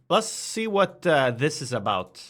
Let's see what this is about.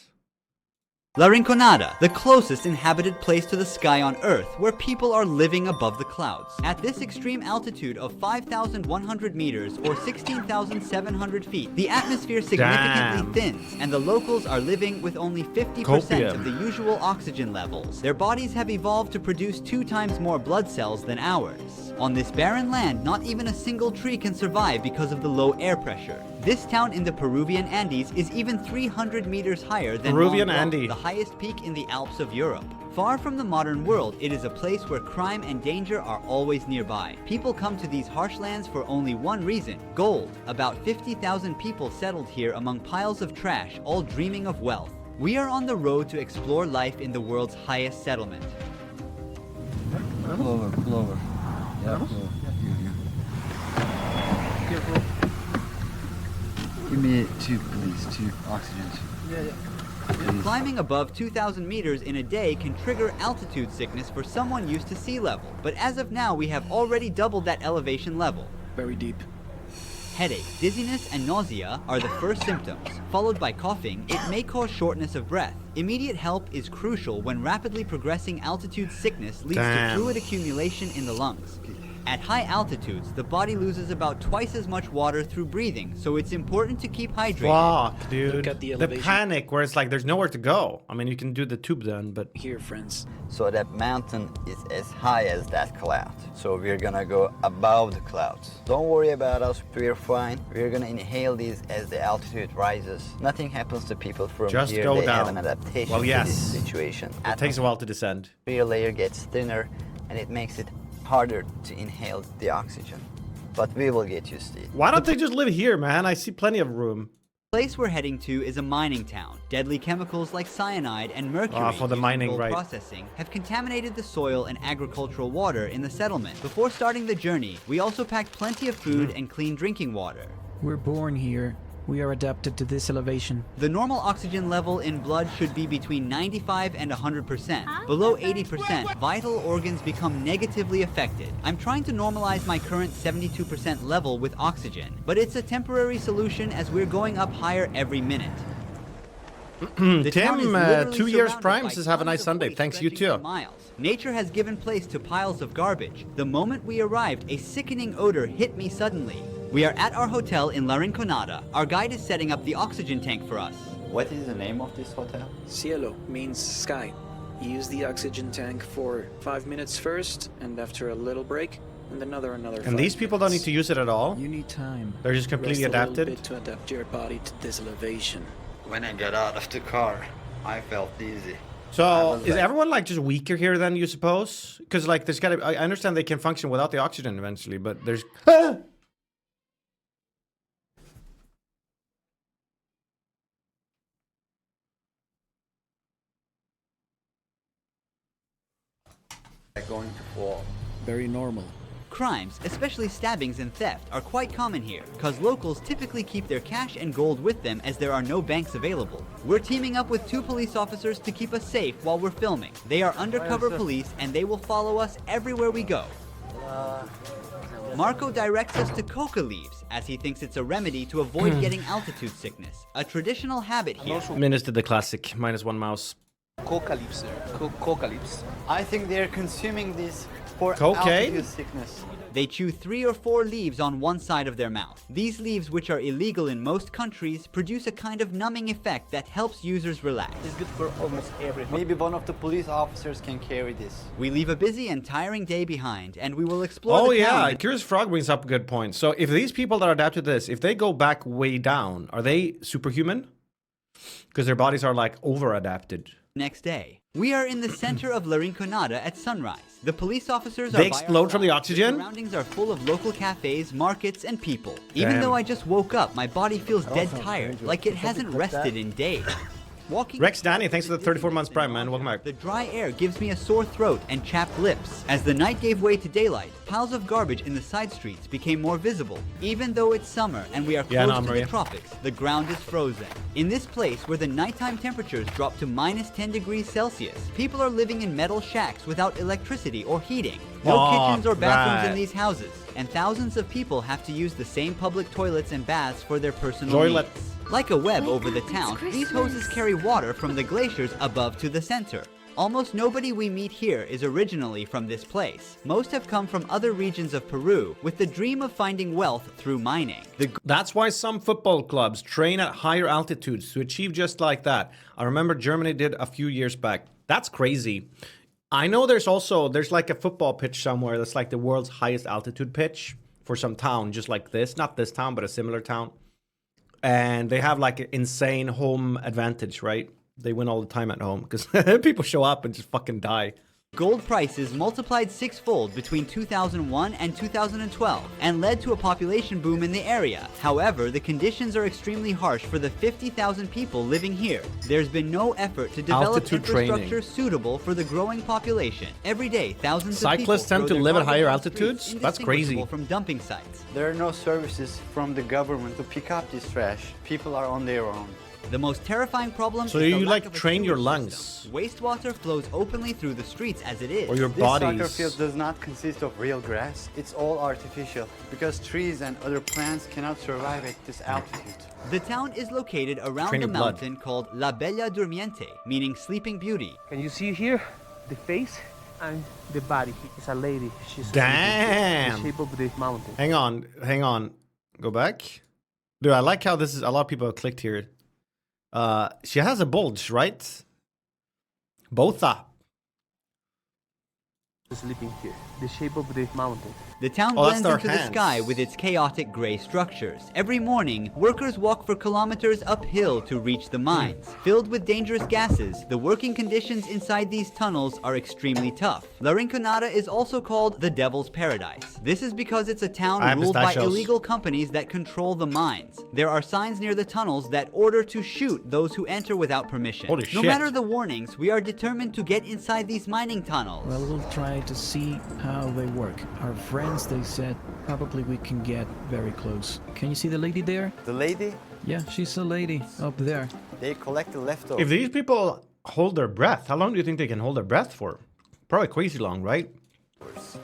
La Rinconada, the closest inhabited place to the sky on Earth, where people are living above the clouds. At this extreme altitude of 5,100 meters or 16,700 feet, the atmosphere significantly thins, and the locals are living with only 50% of the usual oxygen levels. Their bodies have evolved to produce 2 times more blood cells than ours. On this barren land, not even a single tree can survive because of the low air pressure. This town in the Peruvian Andes is even 300 meters higher than Mont Blanc, the highest peak in the Alps of Europe. Far from the modern world, it is a place where crime and danger are always nearby. People come to these harsh lands for only one reason: gold. About 50,000 people settled here among piles of trash, all dreaming of wealth. We are on the road to explore life in the world's highest settlement. Pull over. Yeah, pull over. Careful. Give me 2, please. 2 oxygens. Yeah. Climbing above 2,000 meters in a day can trigger altitude sickness for someone used to sea level. But as of now, we have already doubled that elevation level. Very deep. Headache, dizziness, and nausea are the first symptoms. Followed by coughing, it may cause shortness of breath. Immediate help is crucial when rapidly progressing altitude sickness leads to fluid accumulation in the lungs. At high altitudes, the body loses about twice as much water through breathing, so it's important to keep hydrated. Fuck, dude. Look at the The elevation. panic where it's like there's nowhere to go. I mean, you can do the tube then, but... Here, friends. So that mountain is as high as that cloud. So we're gonna go above the clouds. Don't worry about us, we're fine. We're gonna inhale these as the altitude rises. Nothing happens to people from Just here. go They have down. an adaptation Well, yes. to this situation. It takes a while to descend. Atmosphere layer gets thinner and it makes it harder to inhale the oxygen. But we will get used to it. Why don't they just live here, man? I see plenty of room. The place we're heading to is a mining town. Deadly chemicals like cyanide and mercury for the used in mining, gold right. processing have contaminated the soil and agricultural water in the settlement. Before starting the journey, we also packed plenty of food and clean drinking water. We're born here. We are adapted to this elevation. The normal oxygen level in blood should be between 95 and 100%. Below 80%, vital organs become negatively affected. I'm trying to normalize my current 72% level with oxygen, but it's a temporary solution as we're going up higher every minute. The town is Tim, literally 2 years surrounded prime by says have a tons nice of Sunday. waste Thanks, you stretching too. for miles. Nature has given place to piles of garbage. The moment we arrived, a sickening odor hit me suddenly. We are at our hotel in La Rinconada. Our guide is setting up the oxygen tank for us. What is the name of this hotel? Cielo means sky. You use the oxygen tank for 5 minutes first, and after a little break, and another And these people don't need to use it at all? You need time. They're just completely Rest a little adapted? bit to adapt your body to this elevation. When I got out of the car, I felt dizzy. So, is everyone like just weaker here then, you suppose? Because like there's gotta, I understand they can function without the oxygen eventually, but there's... Going to fall. Very normal. Crimes, especially stabbings and theft, are quite common here, cause locals typically keep their cash and gold with them as there are no banks available. We're teaming up with 2 police officers to keep us safe while we're filming. They are undercover police and they will follow us everywhere we go. Marco directs us to coca leaves, as he thinks it's a remedy to avoid getting altitude sickness, a traditional habit here. Minus did the classic, -1 mouse. Coca leaves, sir. Coca leaves. I think they're consuming this for Cocaine? altitude sickness. They chew 3 or 4 leaves on one side of their mouth. These leaves, which are illegal in most countries, produce a kind of numbing effect that helps users relax. It's good for almost everything. Maybe one of the police officers can carry this. We leave a busy and tiring day behind, and we will explore Oh the yeah, town. Curious Frog brings up a good point. So if these people that are adapted to this, if they go back way down, are they superhuman? Because their bodies are like over-adapted. Next day. We are in the center of La Rinconada at sunrise. The police officers are They by our explode from the side. oxygen? The surroundings are full of local cafes, markets, and people. Even Damn. though I just woke up, my body feels dead tired, like it hasn't rested in days. Walking Rex Danny, thanks for the 34 months prime, man. Welcome back. The dry air gives me a sore throat and chapped lips. As the night gave way to daylight, piles of garbage in the side streets became more visible. Even though it's summer and we are close to the tropics, the ground is frozen. In this place where the nighttime temperatures drop to -10 degrees Celsius, people are living in metal shacks without electricity or heating. No kitchens or bathrooms in these houses, and thousands of people have to use the same public toilets and baths for their personal needs. Like a web Wake over the up, it's town, these hoses Christmas. carry water from the glaciers above to the center. Almost nobody we meet here is originally from this place. Most have come from other regions of Peru with the dream of finding wealth through mining. That's why some football clubs train at higher altitudes to achieve just like that. I remember Germany did a few years back. That's crazy. I know there's like a football pitch somewhere that's like the world's highest altitude pitch for some town just like this. Not this town, but a similar town. And they have like an insane home advantage, right? They win all the time at home because people show up and just fucking die. Gold prices multiplied sixfold between 2001 and 2012 and led to a population boom in the area. However, the conditions are extremely harsh for the 50,000 people living here. There's been no effort to develop Altitude infrastructure training. suitable for the growing population. Every day, thousands of people Cyclists tend throw to their live at garbage higher on the streets, altitudes? That's crazy. indistinguishable from dumping sites. There are no services from the government to pick up this trash. People are on their own. The most terrifying problem So is the you, lack like, of a train your sewage lungs. system. Wastewater flows openly through the streets as it is. Or your This soccer bodies. field does not consist of real grass. It's all artificial because trees and other plants cannot survive at this altitude. The town is located around Train the your blood. mountain called La Bella Durmiente, meaning sleeping beauty. Can you see here the face and the body? It's a lady. She's Damn. the shape of the mountain. Hang on. Go back. Dude, I like how this is, a lot of people have clicked here. She has a bulge, right? Both up. Sleeping here. The shape of the mountain. The town Oh, that's blends their into the hands. sky with its chaotic gray structures. Every morning, workers walk for kilometers uphill to reach the mines. Filled with dangerous gases, the working conditions inside these tunnels are extremely tough. La Rinconada is also called the Devil's Paradise. This is because it's a town I have ruled by pistachios. illegal companies that control the mines. There are signs near the tunnels that order to shoot those who enter without permission. Holy No shit. matter the warnings, we are determined to get inside these mining tunnels. Well, we'll try to see how they work. Our friends, they said, probably we can get very close. Can you see the lady there? The lady, Yeah, she's a lady up there. they collect the leftovers. If these people hold their breath, how long do you think they can hold their breath for? Probably crazy long, right?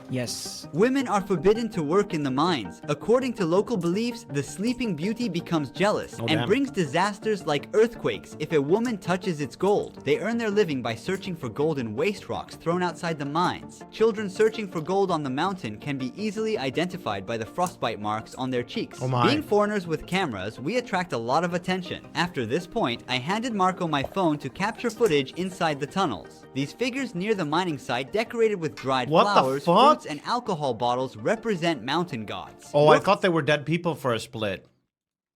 Yes. Women are forbidden to work in the mines. According to local beliefs, the sleeping beauty becomes jealous Oh, and damn. brings disasters like earthquakes if a woman touches its gold. They earn their living by searching for gold in waste rocks thrown outside the mines. Children searching for gold on the mountain can be easily identified by the frostbite marks on their cheeks. Oh my. Being foreigners with cameras, we attract a lot of attention. After this point, I handed Marco my phone to capture footage inside the tunnels. These figures near the mining site, decorated with dried What the flowers, fuck? fruits, and alcohol bottles, represent mountain gods. Oh, I thought they were dead people for a split.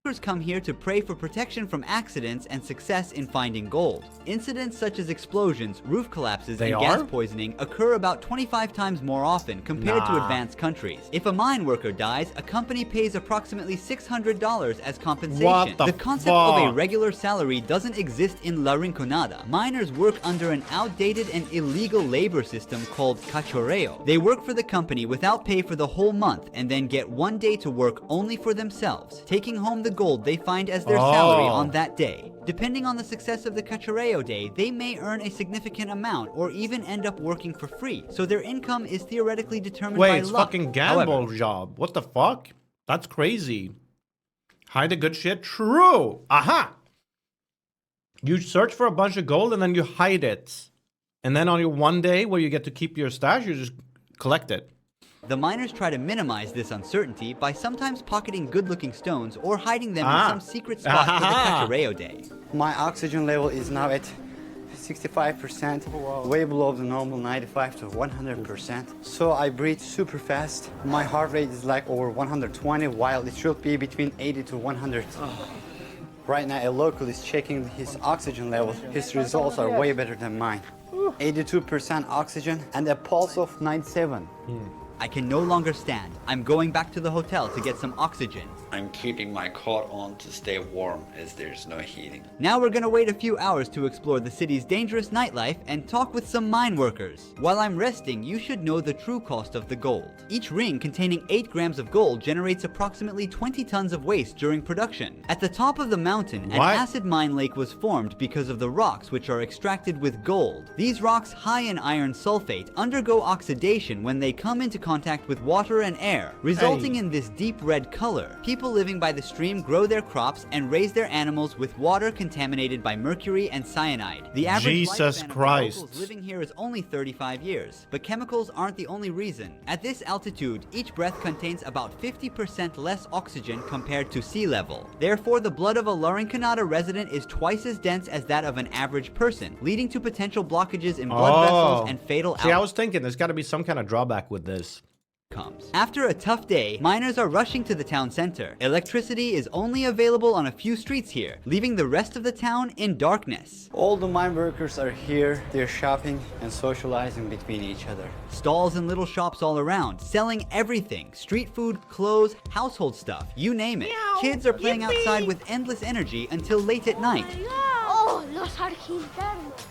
Workers come here to pray for protection from accidents and success in finding gold. Incidents such as explosions, roof collapses, They and gas are? poisoning occur about 25 times more often compared to Nah. advanced countries. If a mine worker dies, a company pays approximately $600 as compensation. What the concept of a fuck? regular salary doesn't exist in La Rinconada. Miners work under an outdated and illegal labor system called cachorreo. They work for the company without pay for the whole month and then get one day to work only for themselves, taking home the gold they find as their salary Oh. on that day. Depending on the success of the cachorreo day, they may earn a significant amount or even end up working for free, so their income is theoretically determined by Wait, it's luck. fucking gamble However, job. What the fuck? That's crazy. Hide the good shit? True. Aha. You search for a bunch of gold and then you hide it. And then on your one day where you get to keep your stash, you just collect it. the miners try to minimize this uncertainty by sometimes pocketing good-looking stones or hiding them in some secret spot for the Ah. cachorreo day. My oxygen level is now at 65%, way below the normal 95 to 100%. So I breathe super fast. My heart rate is like over 120, while it should be between 80 to 100. Right now, a local is checking his oxygen level. His results are way better than mine. 82% oxygen and a pulse of 97. I can no longer stand. I'm going back to the hotel to get some oxygen. I'm keeping my coat on to stay warm as there's no heating. Now we're gonna wait a few hours to explore the city's dangerous nightlife and talk with some mine workers. While I'm resting, you should know the true cost of the gold. Each ring containing 8 grams of gold generates approximately 20 tons of waste during production. At the top of the mountain, an What? acid mine lake was formed because of the rocks which are extracted with gold. These rocks, high in iron sulfate, undergo oxidation when they come into contact with water and air, resulting in this deep red color. People people living by the stream grow their crops and raise their animals with water contaminated by mercury and cyanide. The average Jesus lifespan Christ. of the locals living here is only 35 years, but chemicals aren't the only reason. At this altitude, each breath contains about 50% less oxygen compared to sea level. Therefore, the blood of a Larinconada resident is twice as dense as that of an average person, leading to potential blockages in blood vessels and fatal See, I was thinking there's got to be some kind of drawback with this. outcomes. After a tough day, miners are rushing to the town center. Electricity is only available on a few streets here, leaving the rest of the town in darkness. All the mine workers are here. They're shopping and socializing between each other. Stalls and little shops all around, selling everything. Street food, clothes, household stuff, you name it. Kids are playing outside with endless energy until late at night. Oh, los argentinos.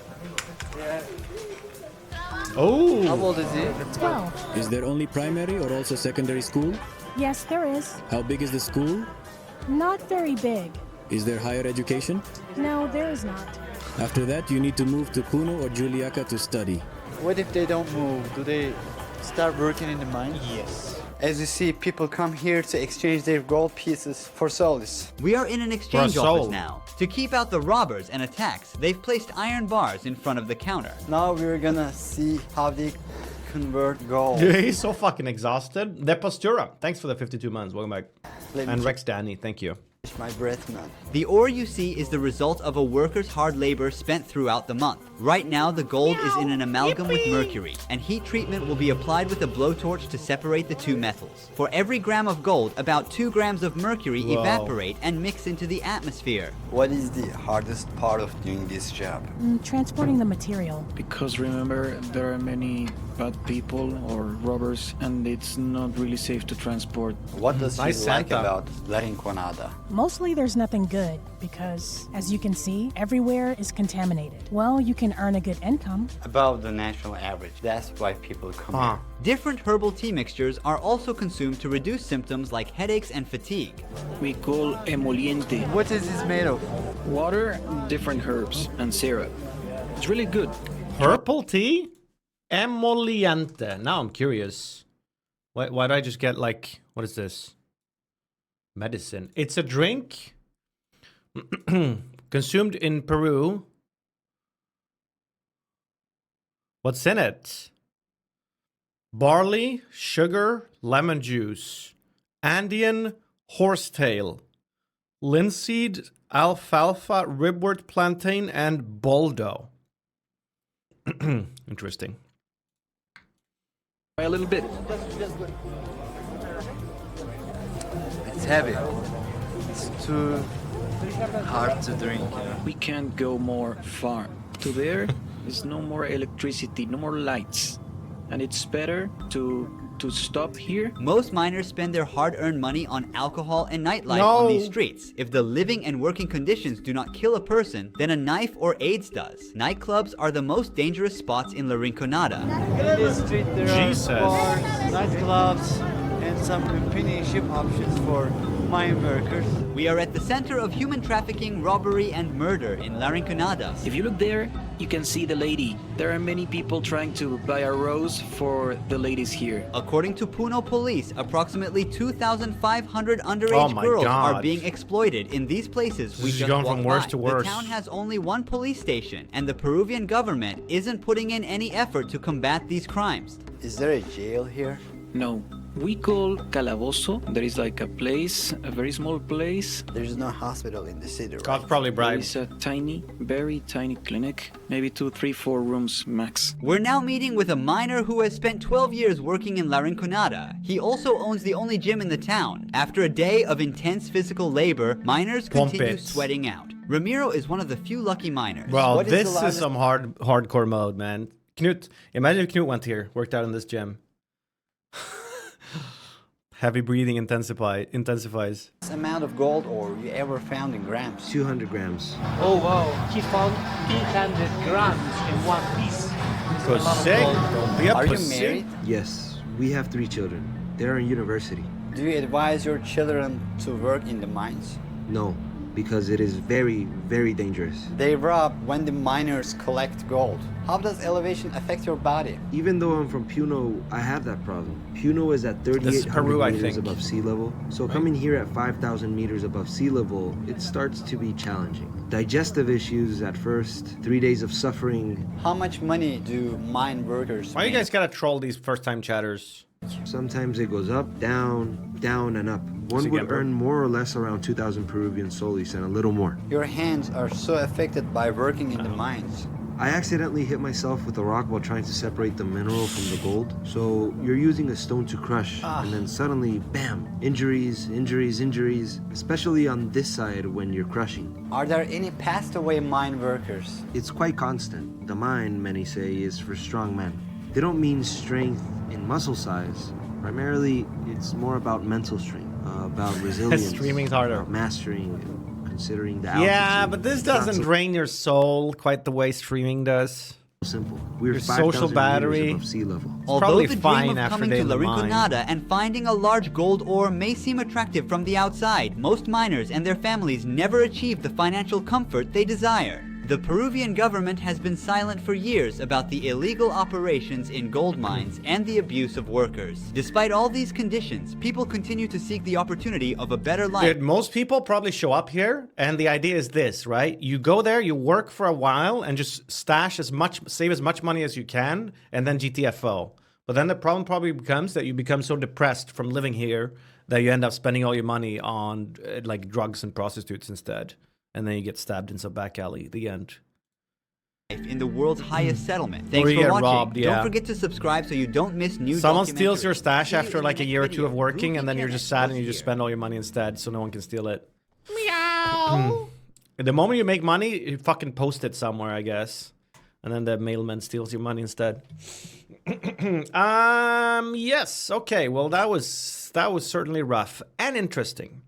Oh! How old is he? 12. Is there only primary or also secondary school? Yes, there is. How big is the school? Not very big. Is there higher education? No, there is not. After that, you need to move to Puno or Juliaca to study. What if they don't move? Do they start working in the mine? Yes. As you see, people come here to exchange their gold pieces for souls. We are in an exchange soul. office now. To keep out the robbers and attacks, they've placed iron bars in front of the counter. Now we're gonna see how they convert gold. He's so fucking exhausted. The Postura, thanks for the 52 months. Welcome back. Let me And Rex Danny, thank you. catch my breath, man. The ore you see is the result of a worker's hard labor spent throughout the month. Right now, the gold is in an amalgam with mercury, and heat treatment will be applied with a blowtorch to separate the two metals. For every gram of gold, about 2 grams of mercury evaporate and mix into the atmosphere. What is the hardest part of doing this job? Transporting the material. Because remember, there are many bad people or robbers, and it's not really safe to transport. What does he Nice like Santa. about Larinconada? Mostly there's nothing good because, as you can see, everywhere is contaminated. Well, you can earn a good income. Above the national average. That's why people come Huh. here. Different herbal tea mixtures are also consumed to reduce symptoms like headaches and fatigue. We call emoliente. What is this made of? Water, different herbs, and syrup. It's really good. Purple tea? Emoliente. Now I'm curious. Why did I just get like, what is this? Medicine. It's a drink consumed in Peru. What's in it? Barley, sugar, lemon juice, Andean horsetail, linseed, alfalfa, ribwort plantain, and boldo. Interesting. Try a little bit. It's heavy. It's too hard to drink. We can't go more far. To there is no more electricity, no more lights. And it's better to stop here. Most miners spend their hard-earned money on alcohol and nightlife No. on these streets. If the living and working conditions do not kill a person, then a knife or AIDS does. Nightclubs are the most dangerous spots in La Rinconada. In this street there Jesus. are bars, nightclubs, and some companionship options for mine workers. We are at the center of human trafficking, robbery, and murder in La Rinconada. If you look there, you can see the lady. There are many people trying to buy a rose for the ladies here. According to Puno police, approximately 2,500 Oh underage my girls God. are being exploited in these places we This is just going walked from worse by. to worse. The town has only one police station, and the Peruvian government isn't putting in any effort to combat these crimes. Is there a jail here? No, we call Calabozo. There is like a place, a very small place. There's no hospital in the city, right? God's probably There bribed. is a tiny, very tiny clinic. Maybe 2, 3, 4 rooms max. We're now meeting with a miner who has spent 12 years working in La Rinconada. He also owns the only gym in the town. After a day of intense physical labor, miners Pump continue it. sweating out. Ramiro is one of the few lucky miners. Well, What is this the is largest- some hardcore mode, man. Knut, imagine if Knut went here, worked out in this gym. Heavy breathing intensifies. This amount of gold ore you ever found in grams? 200 grams. Oh wow, he found 300 grams in one piece. It's a Go lot of sick. gold. Don't be a Are you pussy. married? Yes, we have 3 children. They're in university. Do you advise your children to work in the mines? No, because it is very, very dangerous. They rob when the miners collect gold. How does elevation affect your body? Even though I'm from Puno, I have that problem. Puno is at 3,800 meters above sea level, so coming here at 5,000 meters above sea level, it starts to be challenging. Digestive issues at first, 3 days of suffering. How much money do mine workers Why you guys gotta troll these first-time chatters? Sometimes it goes up, down, down, and up. One would earn more or less around 2,000 Peruvian soles and a little more. Your hands are so affected by working in the mines. I accidentally hit myself with a rock while trying to separate the mineral from the gold. So you're using a stone to crush, and then suddenly, bam, injuries, injuries, injuries, especially on this side when you're crushing. Are there any passed away mine workers? It's quite constant. The mine, many say, is for strong men. They don't mean strength in muscle size. Primarily, it's more about mental strength, about resilience, Streaming's harder. about mastering, considering the altitude. Yeah, but this doesn't drain your soul quite the way streaming does. Simple. We're Your social 5,000 battery. meters above sea level. Although the dream of coming to La Rinconada and finding a large gold ore may seem attractive from the outside, most miners and their families never achieve the financial comfort they desire. The Peruvian government has been silent for years about the illegal operations in gold mines and the abuse of workers. Despite all these conditions, people continue to seek the opportunity of a better life. Dude, most people probably show up here, and the idea is this, right? You go there, you work for a while, and just save as much money as you can, and then GTFO. But then the problem probably becomes that you become so depressed from living here that you end up spending all your money on like drugs and prostitutes instead. And then you get stabbed in some back alley. The end. In the world's highest settlement. Thanks Or you for get watching. robbed, yeah. Don't forget to subscribe so you don't miss new Someone documentaries. steals your stash See you after in like the a year or next two of video. working, and then you're just sad and you just spend all your money instead, so no one can steal it. Meow. The moment you make money, you fucking post it somewhere, I guess, and then the mailman steals your money instead. Yes. Okay. Well, that was certainly rough and interesting.